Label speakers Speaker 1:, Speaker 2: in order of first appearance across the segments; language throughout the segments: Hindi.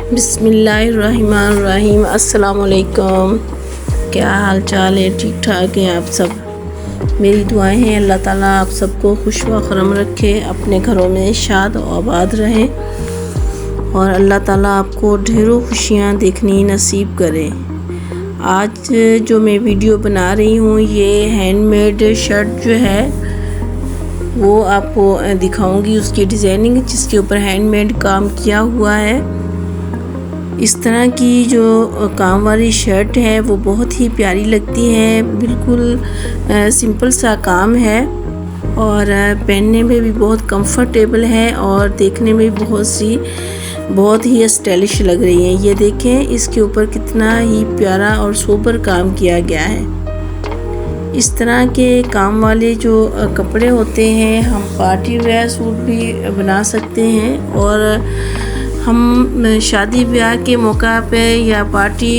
Speaker 1: बिस्मिल्लाहिर्रहमानिर्रहीम। अस्सलाम वालेकुम। क्या हाल चाल है? ठीक ठाक हैं आप सब? मेरी दुआएं हैं अल्लाह ताला आप सबको खुश व खुर्रम रखे, अपने घरों में शाद और आबाद रहें और अल्लाह ताला आपको ढेरों खुशियाँ देखनी नसीब करे। आज जो मैं वीडियो बना रही हूँ ये हैंडमेड शर्ट जो है वो आपको दिखाऊंगी, उसकी डिज़ाइनिंग जिसके ऊपर हैंडमेड काम किया हुआ है। इस तरह की जो काम वाली शर्ट है वो बहुत ही प्यारी लगती है, बिल्कुल सिंपल सा काम है और पहनने में भी बहुत कंफर्टेबल है और देखने में भी बहुत ही स्टाइलिश लग रही है। ये देखें इसके ऊपर कितना ही प्यारा और सोबर काम किया गया है। इस तरह के काम वाले जो कपड़े होते हैं हम पार्टी वेयर सूट भी बना सकते हैं और हम शादी ब्याह के मौका पे या पार्टी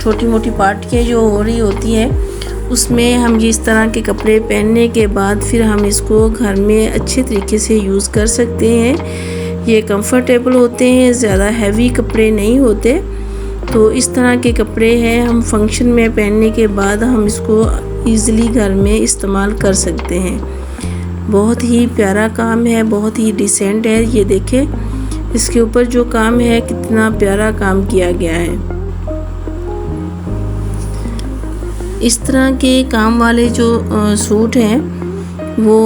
Speaker 1: छोटी मोटी पार्टियाँ जो हो रही होती हैं उसमें हम इस तरह के कपड़े पहनने के बाद फिर हम इसको घर में अच्छे तरीके से यूज़ कर सकते हैं। ये कंफर्टेबल होते हैं, ज़्यादा हैवी कपड़े नहीं होते। तो इस तरह के कपड़े हैं हम फंक्शन में पहनने के बाद हम इसको ईज़िली घर में इस्तेमाल कर सकते हैं। बहुत ही प्यारा काम है, बहुत ही डिसेंट है। ये देखें इसके ऊपर जो काम है कितना प्यारा काम किया गया है। इस तरह के काम वाले जो सूट हैं वो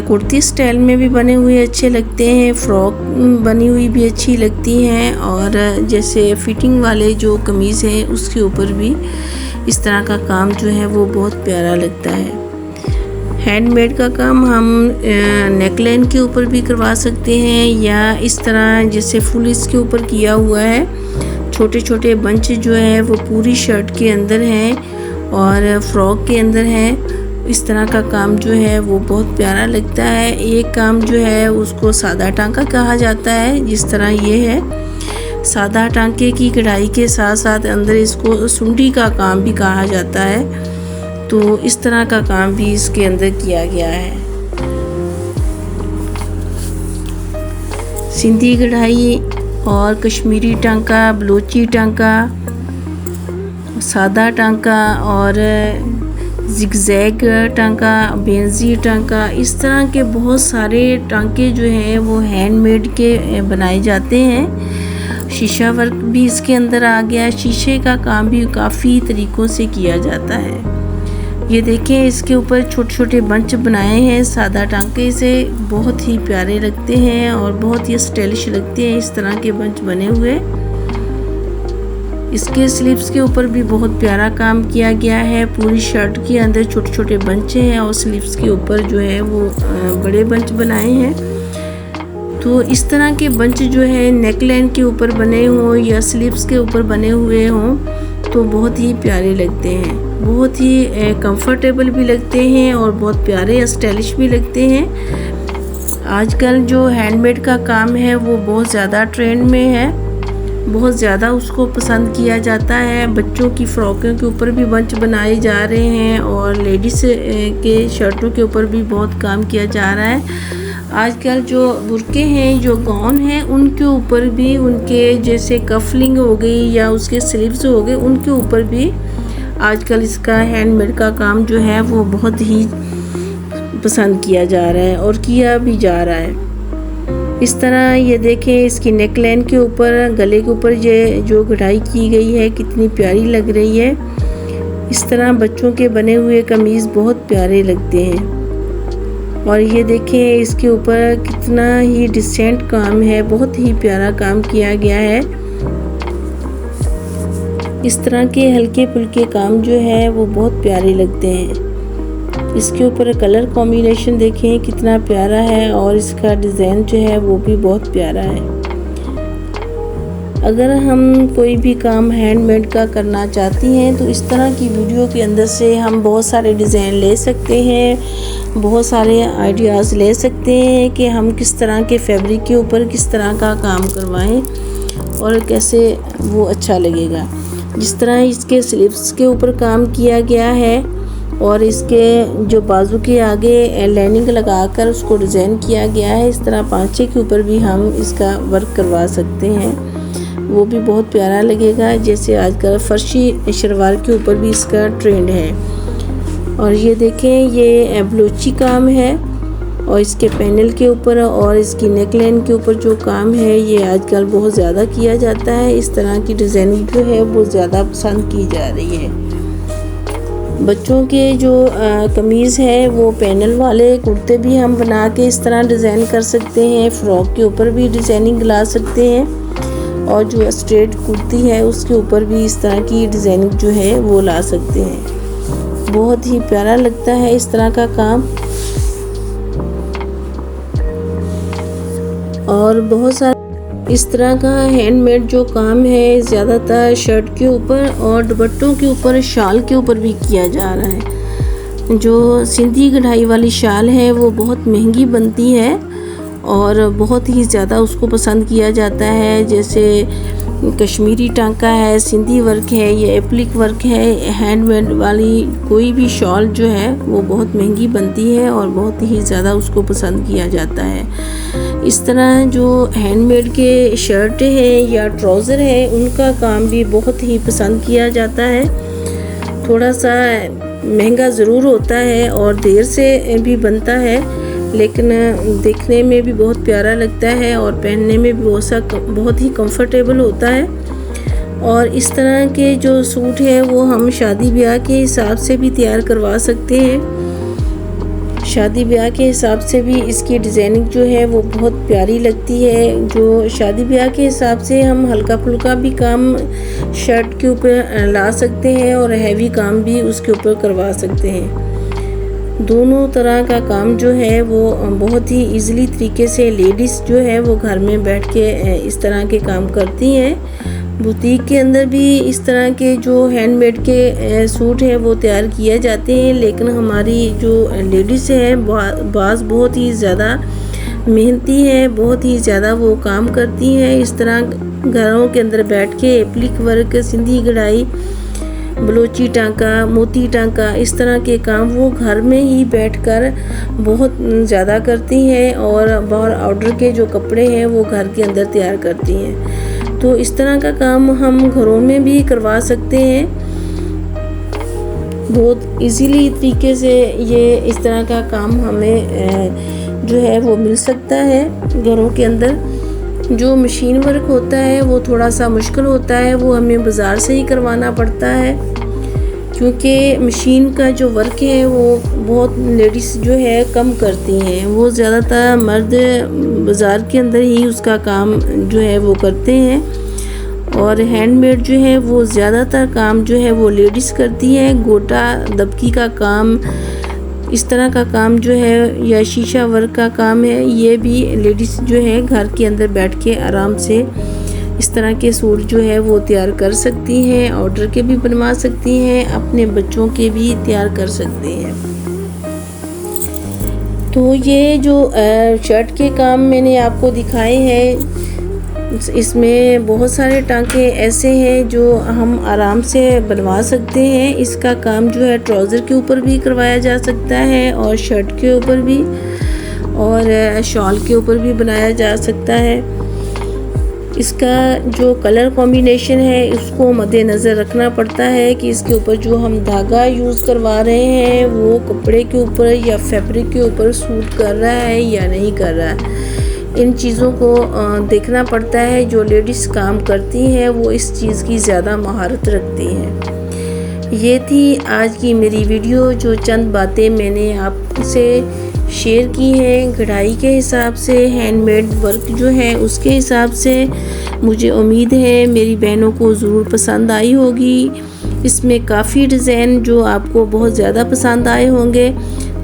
Speaker 1: कुर्ती स्टाइल में भी बने हुए अच्छे लगते हैं, फ्रॉक बनी हुई भी अच्छी लगती हैं और जैसे फिटिंग वाले जो कमीज़ हैं उसके ऊपर भी इस तरह का काम जो है वो बहुत प्यारा लगता है। हैंडमेड का काम हम नेकलाइन के ऊपर भी करवा सकते हैं या इस तरह जैसे फुल इसके ऊपर किया हुआ है, छोटे छोटे बंच जो है वो पूरी शर्ट के अंदर हैं और फ्रॉक के अंदर हैं। इस तरह का काम जो है वो बहुत प्यारा लगता है। एक काम जो है उसको सादा टांका कहा जाता है, जिस तरह ये है सादा टांके की कढ़ाई के साथ साथ अंदर इसको सुंडी का काम भी कहा जाता है। तो इस तरह का काम भी इसके अंदर किया गया है। सिंधी कढ़ाई और कश्मीरी टांका, बलोची टांका, सादा टांका और जिगजैग टांका, बेंजी टांका, इस तरह के बहुत सारे टांके जो हैं वो हैंडमेड के बनाए जाते हैं। शीशा वर्क भी इसके अंदर आ गया। शीशे का काम भी काफ़ी तरीक़ों से किया जाता है। ये देखें इसके ऊपर छोटे छोटे बंच बनाए हैं सादा टांके से, बहुत ही प्यारे लगते हैं और बहुत ही स्टाइलिश लगते हैं इस तरह के बंच बने हुए। इसके स्लीव्स के ऊपर भी बहुत प्यारा काम किया गया है। पूरी शर्ट के अंदर छोटे छोटे बंच हैं और स्लीव्स के ऊपर जो है वो बड़े बंच बनाए हैं। तो इस तरह के बंच जो है नेकलाइन के ऊपर बने हों या स्लीव्स के ऊपर बने हुए हों तो बहुत ही प्यारे लगते हैं, बहुत ही कंफर्टेबल भी लगते हैं और बहुत प्यारे स्टाइलिश भी लगते हैं। आजकल जो हैंडमेड का काम है वो बहुत ज़्यादा ट्रेंड में है, बहुत ज़्यादा उसको पसंद किया जाता है। बच्चों की फ़्रॉकों के ऊपर भी बंच बनाए जा रहे हैं और लेडीज़ के शर्टों के ऊपर भी बहुत काम किया जा रहा है। आजकल जो बुर्के हैं, जो गाउन हैं, उनके ऊपर भी उनके जैसे कफलिंग हो गई या उसके स्लीव्स हो गए, उनके ऊपर भी आजकल इसका हैंडमेड का काम जो है वो बहुत ही पसंद किया जा रहा है और किया भी जा रहा है। इस तरह ये देखें इसकी नेकलाइन के ऊपर, गले के ऊपर ये जो कढ़ाई की गई है कितनी प्यारी लग रही है। इस तरह बच्चों के बने हुए कमीज़ बहुत प्यारे लगते हैं और ये देखें इसके ऊपर कितना ही डिसेंट काम है, बहुत ही प्यारा काम किया गया है। इस तरह के हल्के फुल्के काम जो है वो बहुत प्यारे लगते हैं। इसके ऊपर कलर कॉम्बिनेशन देखें कितना प्यारा है और इसका डिज़ाइन जो है वो भी बहुत प्यारा है। अगर हम कोई भी काम हैंडमेड का करना चाहती हैं तो इस तरह की वीडियो के अंदर से हम बहुत सारे डिज़ाइन ले सकते हैं, बहुत सारे आइडियाज़ ले सकते हैं कि हम किस तरह के फैब्रिक के ऊपर किस तरह का काम करवाएं और कैसे वो अच्छा लगेगा। जिस तरह इसके स्लीव्स के ऊपर काम किया गया है और इसके जो बाजू के आगे लाइनिंग लगाकर उसको डिज़ाइन किया गया है, इस तरह पांचे के ऊपर भी हम इसका वर्क करवा सकते हैं। वो भी बहुत प्यारा लगेगा। जैसे आजकल फर्शी शलवार के ऊपर भी इसका ट्रेंड है। और ये देखें, ये बलोची काम है और इसके पैनल के ऊपर और इसकी नेकलाइन के ऊपर जो काम है ये आजकल बहुत ज़्यादा किया जाता है। इस तरह की डिज़ाइनिंग जो है वो ज़्यादा पसंद की जा रही है। बच्चों के जो कमीज़ है वो पैनल वाले कुर्ते भी हम बना के इस तरह डिज़ाइन कर सकते हैं। फ़्रॉक के ऊपर भी डिज़ाइनिंग ला सकते हैं और जो स्ट्रेट कुर्ती है उसके ऊपर भी इस तरह की डिज़ाइनिंग जो है वो ला सकते हैं। बहुत ही प्यारा लगता है इस तरह का काम। और बहुत सारा इस तरह का हैंडमेड जो काम है ज़्यादातर शर्ट के ऊपर और दुपट्टों के ऊपर, शाल के ऊपर भी किया जा रहा है। जो सिंधी कढ़ाई वाली शाल है वो बहुत महंगी बनती है और बहुत ही ज़्यादा उसको पसंद किया जाता है। जैसे कश्मीरी टांका है, सिंधी वर्क है, ये एप्लिक वर्क है, हैंडमेड वाली कोई भी शॉल जो है वो बहुत महंगी बनती है और बहुत ही ज़्यादा उसको पसंद किया जाता है। इस तरह जो हैंडमेड के शर्ट है या ट्राउज़र है उनका काम भी बहुत ही पसंद किया जाता है। थोड़ा सा महंगा ज़रूर होता है और देर से भी बनता है, लेकिन देखने में भी बहुत प्यारा लगता है और पहनने में भी बहुत ही कंफर्टेबल होता है। और इस तरह के जो सूट है वो हम शादी ब्याह के हिसाब से भी तैयार करवा सकते हैं। शादी ब्याह के हिसाब से भी इसकी डिज़ाइनिंग जो है वो बहुत प्यारी लगती है। जो शादी ब्याह के हिसाब से हम हल्का फुल्का भी काम शर्ट के ऊपर ला सकते हैं और हैवी काम भी उसके ऊपर करवा सकते हैं। दोनों तरह का काम जो है वो बहुत ही इजीली तरीके से लेडीज़ जो है वो घर में बैठ के इस तरह के काम करती हैं। बुटीक के अंदर भी इस तरह के जो हैंडमेड के सूट हैं वो तैयार किए जाते हैं, लेकिन हमारी जो लेडीज़ हैं बाज़ बहुत ही ज़्यादा मेहनती है, बहुत ही ज़्यादा वो काम करती हैं। इस तरह घरों के अंदर बैठ के एप्लिक वर्क, सिंधी कढ़ाई, बलोची टांका, मोती टांका, इस तरह के काम वो घर में ही बैठकर बहुत ज़्यादा करती हैं और बाहर ऑर्डर के जो कपड़े हैं वो घर के अंदर तैयार करती हैं। तो इस तरह का काम हम घरों में भी करवा सकते हैं। बहुत इजीली तरीके से ये इस तरह का काम हमें जो है वो मिल सकता है घरों के अंदर। जो मशीन वर्क होता है वो थोड़ा सा मुश्किल होता है, वो हमें बाज़ार से ही करवाना पड़ता है, क्योंकि मशीन का जो वर्क है वो बहुत लेडीज़ जो है कम करती हैं। वो ज़्यादातर मर्द बाज़ार के अंदर ही उसका काम जो है वो करते हैं और हैंडमेड जो है वो ज़्यादातर काम जो है वो लेडीज़ करती है। गोटा दबकी का काम, इस तरह का काम जो है या शीशा वर्क का काम है, ये भी लेडीज़ जो है घर के अंदर बैठ के आराम से इस तरह के सूट जो है वो तैयार कर सकती हैं। ऑर्डर के भी बनवा सकती हैं, अपने बच्चों के भी तैयार कर सकती हैं। तो ये जो शर्ट के काम मैंने आपको दिखाए हैं, इसमें बहुत सारे टांके ऐसे हैं जो हम आराम से बनवा सकते हैं। इसका काम जो है ट्राउज़र के ऊपर भी करवाया जा सकता है और शर्ट के ऊपर भी और शॉल के ऊपर भी बनाया जा सकता है। इसका जो कलर कॉम्बिनेशन है उसको मद्देनज़र रखना पड़ता है कि इसके ऊपर जो हम धागा यूज़ करवा रहे हैं वो कपड़े के ऊपर या फैब्रिक के ऊपर सूट कर रहा है या नहीं कर रहा है। इन चीज़ों को देखना पड़ता है। जो लेडीज़ काम करती हैं वो इस चीज़ की ज़्यादा महारत रखती हैं। ये थी आज की मेरी वीडियो, जो चंद बातें मैंने आपसे शेयर की हैं कढ़ाई के हिसाब से, हैंडमेड वर्क जो है उसके हिसाब से। मुझे उम्मीद है मेरी बहनों को ज़रूर पसंद आई होगी। इसमें काफ़ी डिज़ाइन जो आपको बहुत ज़्यादा पसंद आए होंगे।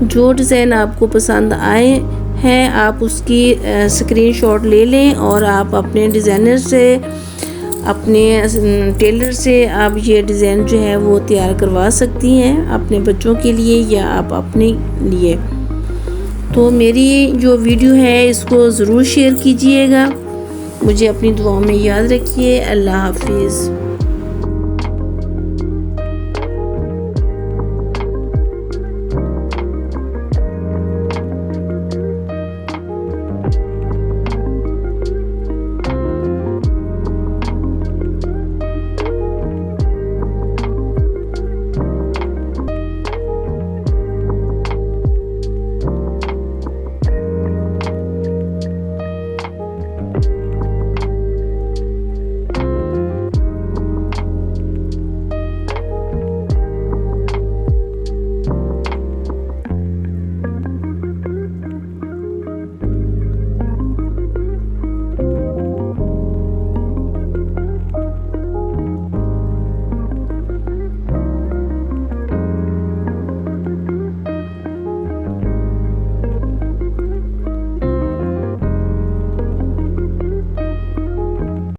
Speaker 1: जो डिज़ाइन आपको पसंद आए हैं आप उसकी स्क्रीनशॉट ले लें और आप अपने डिज़ाइनर से, अपने टेलर से आप ये डिज़ाइन जो है वो तैयार करवा सकती हैं अपने बच्चों के लिए या आप अपने लिए। तो मेरी जो वीडियो है इसको ज़रूर शेयर कीजिएगा। मुझे अपनी दुआओं में याद रखिए। अल्लाह हाफिज़।